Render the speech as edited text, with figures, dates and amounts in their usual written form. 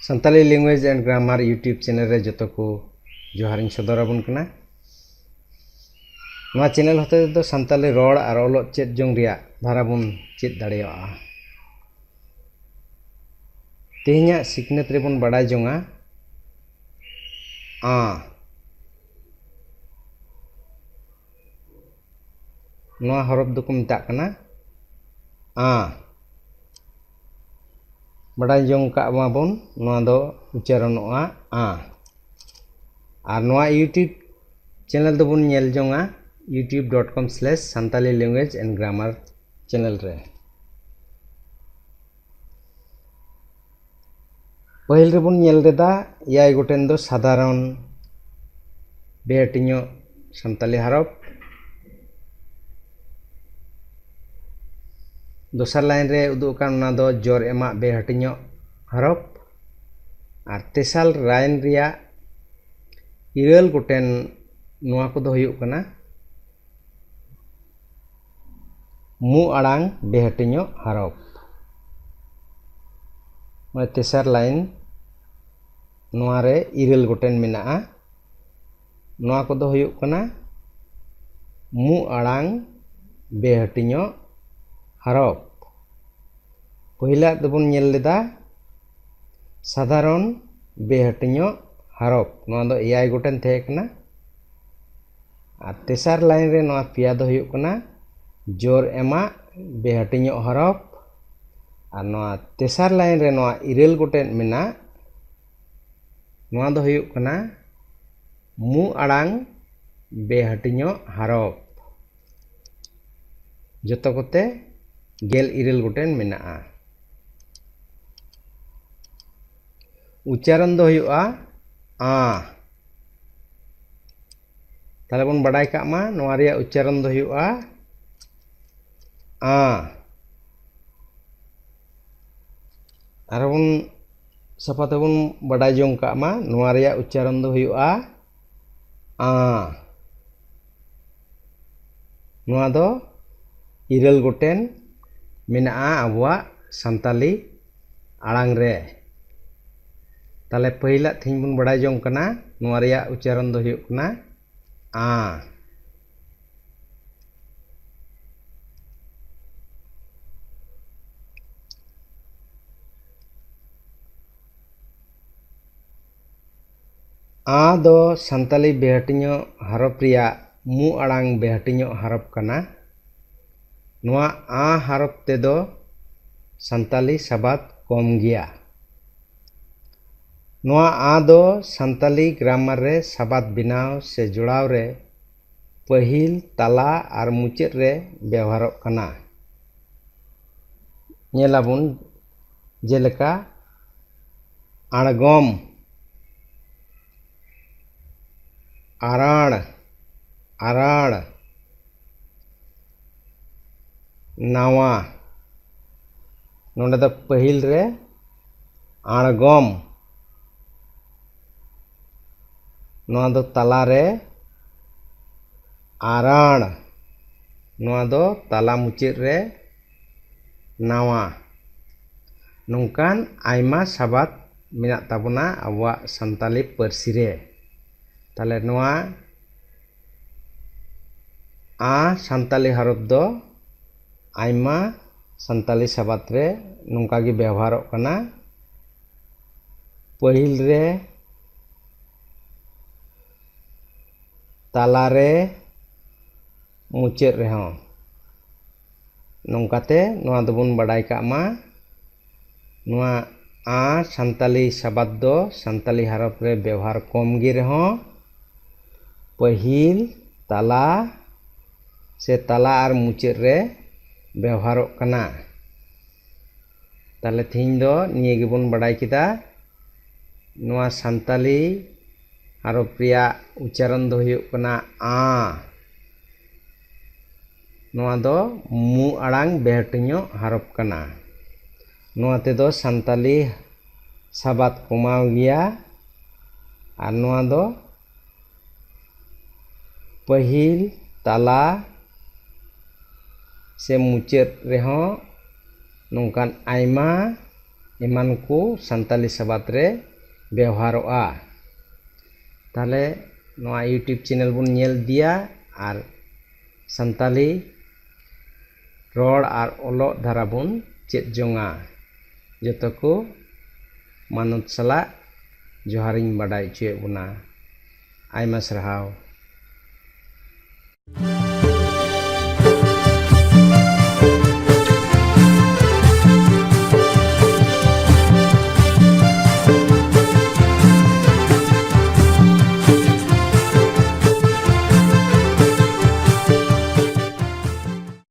Santali language and grammar YouTube channel रे जो को जोहारिन सदराबन कना। नवा चैनल होते तो संताली रोड और ओलो चेत जोंग रिया धारा बन चेत दाड़ेयागा। तेहना सिकनेत रे बन बड़ाय जोंगा आ नवा हरफ दो को मिता कना आ बड़ाय जोंग का माबन नवा दो उच्चारणोगा आ और नवा यूट्यूब चैनल दो बन nail Jonga youtube.com/santali language and grammar channel रे। पहिल रे बन नेल रेदा याय गोटेन दो साधारण बेहटिनो संताली हरफ। दोसर लाइन रे उदुग कान ना दो जोर एमा बेहटिनो हरफ और तेसाल लाइन रिया इरल गोटेन नोआ को दो हुयुग कना मु आड़ांग बेहटिनो हरफ। मैं तेसर लाइन नोआ रे इरल गोटेन मेनाआ नोआ को दो हुयुग कना मु आड़ांग बेहटिनो हरफ। पहिला दबन नेल लेदा साधारण बेहटिनो हरफ नोआ दो एयाय गोटेन थे कना और तेसर लाइन रे नोआ पिया दो हुयुग कना जोर एमा बेहटिनो हरफ और नोआ तेसर लाइन रे नोआ इरेल गोटेन मेना नोआ दो हुयुग कना मु आड़ांग बेहटिनो हरफ। जतो कोते गेल इरेल गोटेन मेनाआ। उच्चारण दो हुयुगा आ ताले बन बड़ाय का मा नोआ रिया उच्चारण दो हुयुगा आ आरो बन सफाते बन बड़ाय जोंग का मा नोआ रिया उच्चारण दो हुयुगा आ नोआ दो इरल गोटेन मेनाआ आबुआ संताली आड़ांग रे। ताले पहिला थिन बन बड़ाय जोंग कना नोआ रिया उच्चारण दो हुयुग कना आ दो संताली बेहटिनो हरफ रिया मु आड़ांग बेहटिनो हरफ कना। नोआ आ हरफ ते दो संताली सबात कम गया। नोआ आ दो संताली ग्रामर रे सबात बिनाव से जुड़ाव रे पहिल ताला और मुचाद रे व्यवहार कना। नेलाबुन जेलेका आड़गम आराड़ आराड़ नावा नोंडे दो पहिल रे आड़गम नोआ दो ताला रे आराड़ नोआ दो ताला मुचाद रे नावा। नोंकान आयमा साबात मेना ताबना आबुआ संताली पारसी रे। ताले नोआ आ संताली हरफ दो आयमा संताली सबात रे नोंका गे व्यवहार कना। पहिल रे ताला रे मुचाद रे हों नोंकाते नोआ दोबन बड़ाय का मा नोआ आ संताली सबात दो संताली हरफ रे व्यवहार कम गे रहो पहिल ताला से ताला और मुचाद रे व्यवहार कना। ताले थिन दो निये गे बन बड़ाय किदा नोआ संताली हरफ रिया उच्चारण दो हुयुग कना आ नोआ दो मु आड़ांग बेहटिनो हरफ कना। नोआ ते दो संताली सबात कमाव गया और नोआ दो पहिल ताला से मुचाद रे हों नोंकान आयमा एमान को सान्ताली सबाद रे व्यवहारोआ ताले नोआ यूट्यूब चैनल बुन नेल दिया और सान्ताली रोड और ओलो धारा बुन चेत जोंगा जतो को मानुत सला जोहारिंग बाडाय चुए बुना आयमा सरहाव।